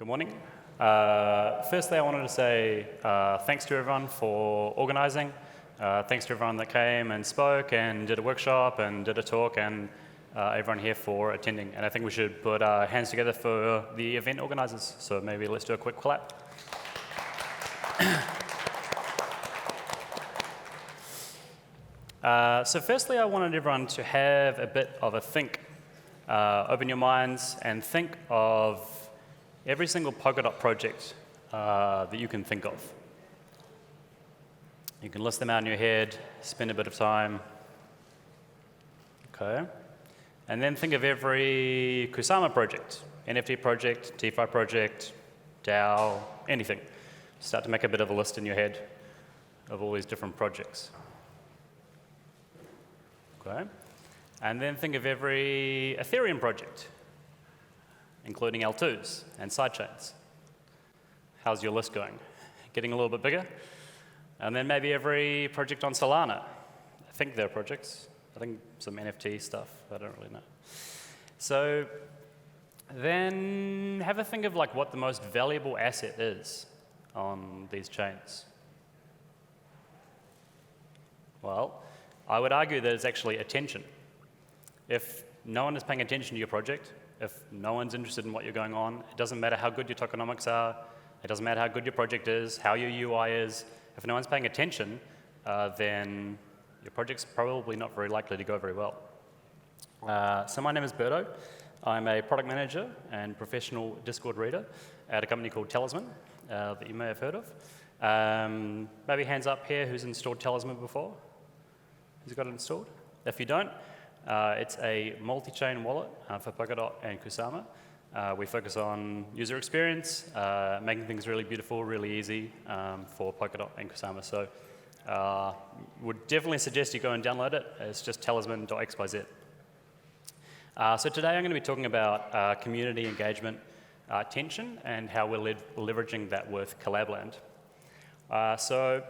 Good morning. Firstly, I wanted to say thanks to everyone for organizing. Thanks to everyone that came and spoke and did a workshop and did a talk, and everyone here for attending. And I think we should put our hands together for the event organizers. So maybe let's do a quick clap. So firstly, I wanted everyone to have a bit of a think. Open your minds and think of every single Polkadot project that you can think of. You can list them out in your head, spend a bit of time. Okay. And then think of every Kusama project, NFT project, DeFi project, DAO, anything. Start to make a bit of a list in your head of all these different projects. Okay. And then think of every Ethereum project, including L2s and sidechains. How's your list going? Getting a little bit bigger? And then maybe every project on Solana. I think they're projects. I think some NFT stuff. I don't really know. So then have a think of like what the most valuable asset is on these chains. Well, I would argue that it's actually attention. If no one is paying attention to your project, if no one's interested in what you're going on, it doesn't matter how good your tokenomics are, it doesn't matter how good your project is, how your UI is. If no one's paying attention, then your project's probably not very likely to go very well. So my name is Birdo. I'm a product manager and professional Discord reader at a company called Talisman that you may have heard of. Maybe hands up here who's installed Talisman before? Who's got it installed? If you don't, it's a multi-chain wallet for Polkadot and Kusama. We focus on user experience, making things really beautiful, really easy for Polkadot and Kusama. So would definitely suggest you go and download it. It's just talisman.xyz. So today I'm going to be talking about community engagement attention and how we're leveraging that with Collabland. So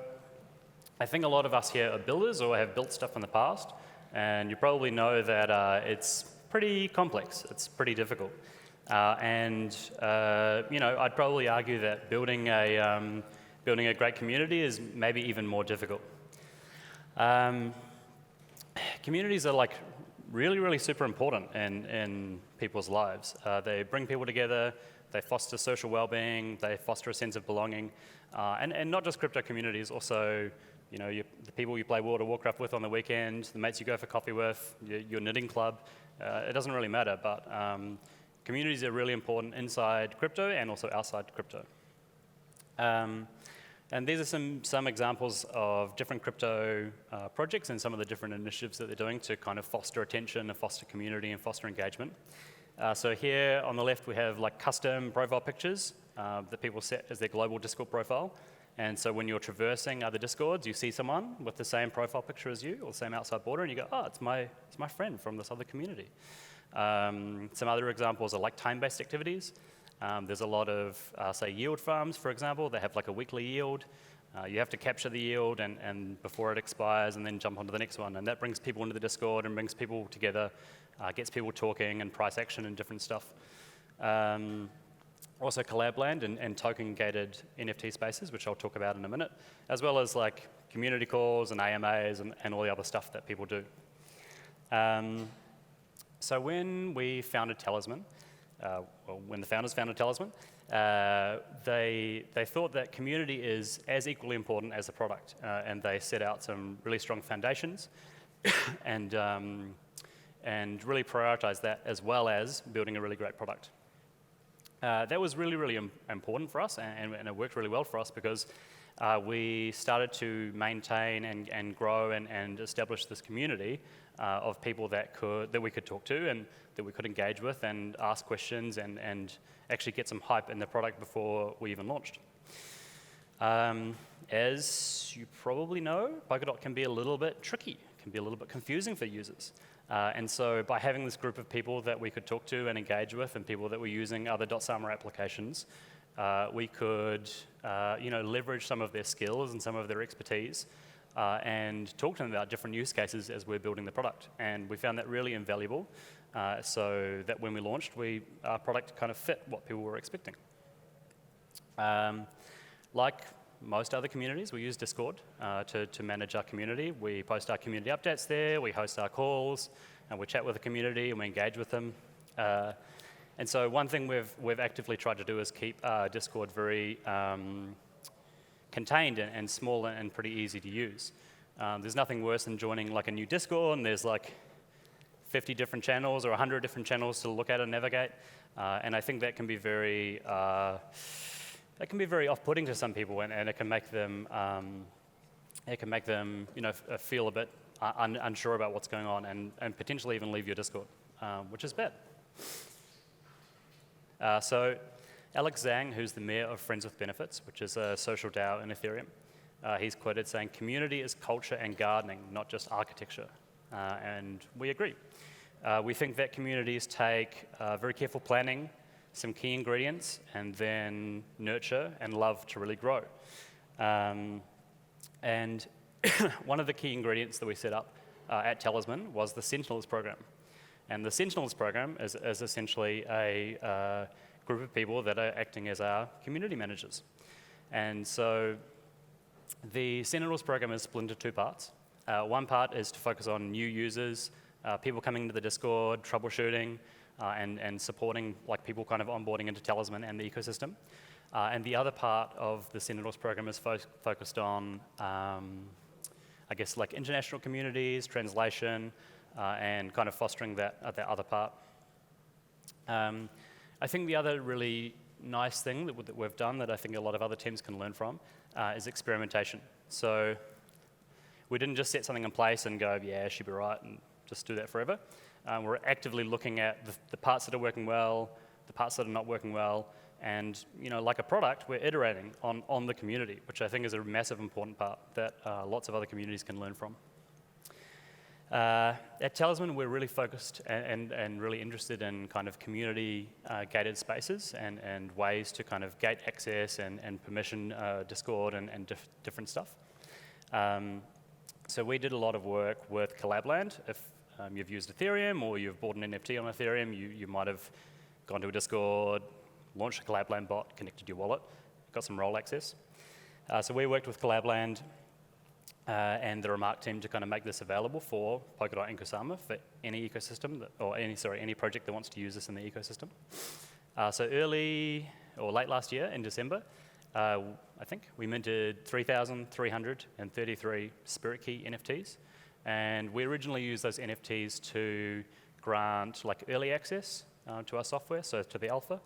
I think a lot of us here are builders or have built stuff in the past. And you probably know that it's pretty complex. It's pretty difficult. I'd probably argue that building a great community is maybe even more difficult. Communities are like really, really super important in people's lives. They bring people together. They foster social well-being. They foster a sense of belonging. And not just crypto communities, also the people you play World of Warcraft with on the weekend, the mates you go for coffee with, your knitting club, it doesn't really matter, but communities are really important inside crypto and also outside crypto. And these are some examples of different crypto projects and some of the different initiatives that they're doing to kind of foster attention and foster community and foster engagement. So here on the left we have like custom profile pictures that people set as their global Discord profile. And so when you're traversing other Discords, you see someone with the same profile picture as you, or the same outside border, and you go, oh, it's my friend from this other community. Some other examples are like time-based activities. There's a lot of, say, yield farms, for example. They have like a weekly yield. You have to capture the yield and before it expires and then jump onto the next one. And that brings people into the Discord and brings people together, gets people talking and price action and different stuff. Also Collabland and token-gated NFT spaces, which I'll talk about in a minute, as well as like community calls and AMAs and all the other stuff that people do. So when we founded Talisman, when the founders founded Talisman, they thought that community is as equally important as the product, and they set out some really strong foundations and really prioritized that as well as building a really great product. That was really, really important for us, and it worked really well for us because we started to maintain and grow and establish this community of people that we could talk to and that we could engage with and ask questions and actually get some hype in the product before we even launched. As you probably know, Polkadot can be a little bit tricky, can be a little bit confusing for users. And so by having this group of people that we could talk to and engage with and people that were using other .Summer applications, we could leverage some of their skills and some of their expertise and talk to them about different use cases as we're building the product. And we found that really invaluable so that when we launched, our product kind of fit what people were expecting. Like most other communities, we use Discord to manage our community. We post our community updates there, we host our calls, and we chat with the community and we engage with them. And so one thing we've actively tried to do is keep Discord very contained and small and pretty easy to use. There's nothing worse than joining like a new Discord and there's like 50 different channels or 100 different channels to look at and navigate. And I think that can be very off-putting to some people, and it can make them feel a bit unsure about what's going on, and potentially even leave your Discord, which is bad. So Alex Zhang, who's the mayor of Friends with Benefits, which is a social DAO in Ethereum, he's quoted saying, "Community is culture and gardening, not just architecture." And we agree. We think that communities take very careful planning, some key ingredients, and then nurture and love to really grow. And one of the key ingredients that we set up at Talisman was the Sentinels program. And the Sentinels program is essentially a group of people that are acting as our community managers. And so the Sentinels program is split into two parts. One part is to focus on new users, people coming into the Discord, troubleshooting, and supporting like people kind of onboarding into Talisman and the ecosystem. And the other part of the Sentinels program is focused on, I guess, like international communities, translation, and kind of fostering that other part. I think the other really nice thing that we've done that I think a lot of other teams can learn from is experimentation. So we didn't just set something in place and go, yeah, it should be right, and just do that forever. We're actively looking at the parts that are working well, the parts that are not working well, and like a product, we're iterating on the community, which I think is a massive important part that lots of other communities can learn from. At Talisman, we're really focused and really interested in kind of community gated spaces and ways to kind of gate access and permission Discord and different stuff. So we did a lot of work with Collabland. If you've used Ethereum or you've bought an NFT on Ethereum, you might have gone to a Discord, launched a Collabland bot, connected your wallet, got some role access. So we worked with Collabland and the Remark team to kind of make this available for Polkadot and Kusama for any ecosystem, any project that wants to use this in the ecosystem. So early or late last year in December, I think we minted 3,333 Spirit Key NFTs. And we originally used those NFTs to grant like early access to our software, so to the alpha.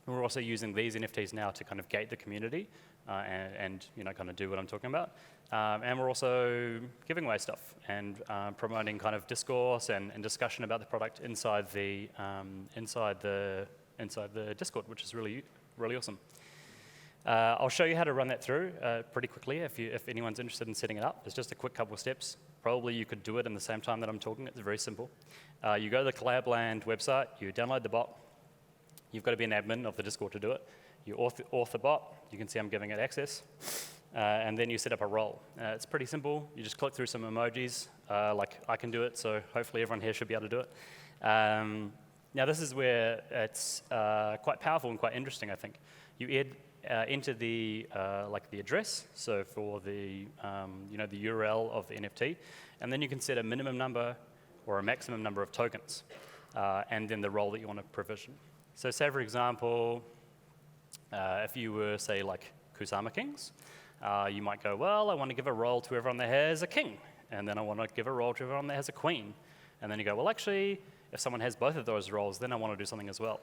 We're also using these NFTs now to kind of gate the community and kind of do what I'm talking about. And we're also giving away stuff and promoting kind of discourse and discussion about the product inside the Discord, which is really awesome. I'll show you how to run that through pretty quickly if anyone's interested in setting it up. It's just a quick couple of steps. Probably you could do it in the same time that I'm talking. It's very simple. You go to the Collabland website, you download the bot. You've got to be an admin of the Discord to do it. You auth the bot. You can see I'm giving it access. And then you set up a role. It's pretty simple. You just click through some emojis. Like I can do it, so hopefully everyone here should be able to do it. Now this is where it's quite powerful and quite interesting, I think. You enter the address, so for the the URL of the NFT, and then you can set a minimum number or a maximum number of tokens, and then the role that you want to provision. So say for example, if you were say like Kusama Kings, you might go, well, I want to give a role to everyone that has a king, and then I want to give a role to everyone that has a queen, and then you go, well, actually, if someone has both of those roles, then I want to do something as well.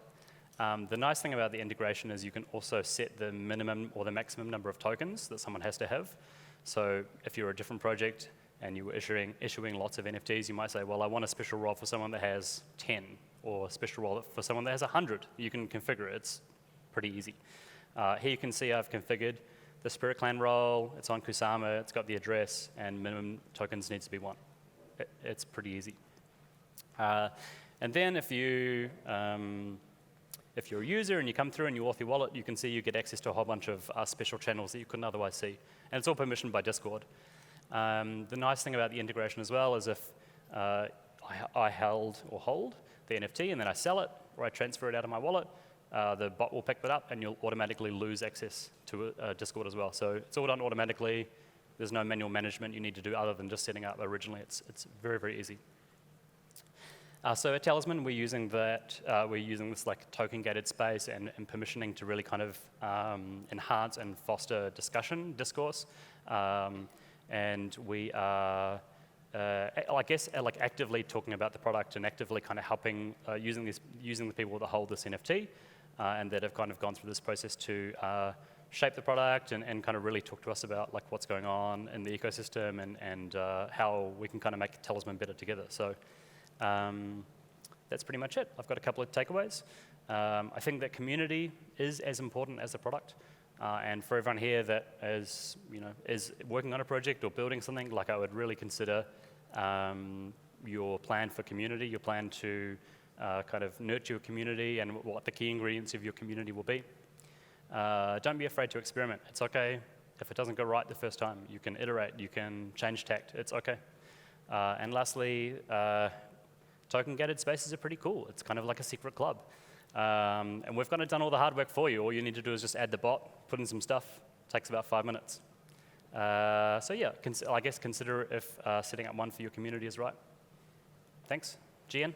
The nice thing about the integration is you can also set the minimum or the maximum number of tokens that someone has to have. So if you're a different project and you were issuing lots of NFTs, you might say, well, I want a special role for someone that has 10, or a special role for someone that has 100. You can configure it. It's pretty easy. Here you can see I've configured the Spirit Clan role. It's on Kusama. It's got the address, and minimum tokens needs to be 1. It's pretty easy. And then if you're a user and you come through and you auth your wallet, you can see you get access to a whole bunch of special channels that you couldn't otherwise see. And it's all permissioned by Discord. The nice thing about the integration as well is if I hold the NFT and then I sell it or I transfer it out of my wallet, the bot will pick that up, and you'll automatically lose access to Discord as well. So it's all done automatically. There's no manual management you need to do other than just setting up originally. It's very, very easy. So at Talisman, we're using this like token-gated space and permissioning to really kind of enhance and foster discourse. And we are, I guess, like actively talking about the product and actively kind of helping using the people that hold this NFT and that have kind of gone through this process to shape the product and kind of really talk to us about like what's going on in the ecosystem and how we can kind of make Talisman better together. So that's pretty much it. I've got a couple of takeaways. I think that community is as important as the product. And for everyone here that is working on a project or building something, like I would really consider your plan for community, your plan to kind of nurture your community and what the key ingredients of your community will be. Don't be afraid to experiment. It's okay if it doesn't go right the first time. You can iterate, you can change tact, it's okay. And lastly, token-gated spaces are pretty cool. It's kind of like a secret club. And we've kind of done all the hard work for you. All you need to do is just add the bot, put in some stuff. It takes about 5 minutes. So yeah, I guess consider if setting up one for your community is right. Thanks. Gian?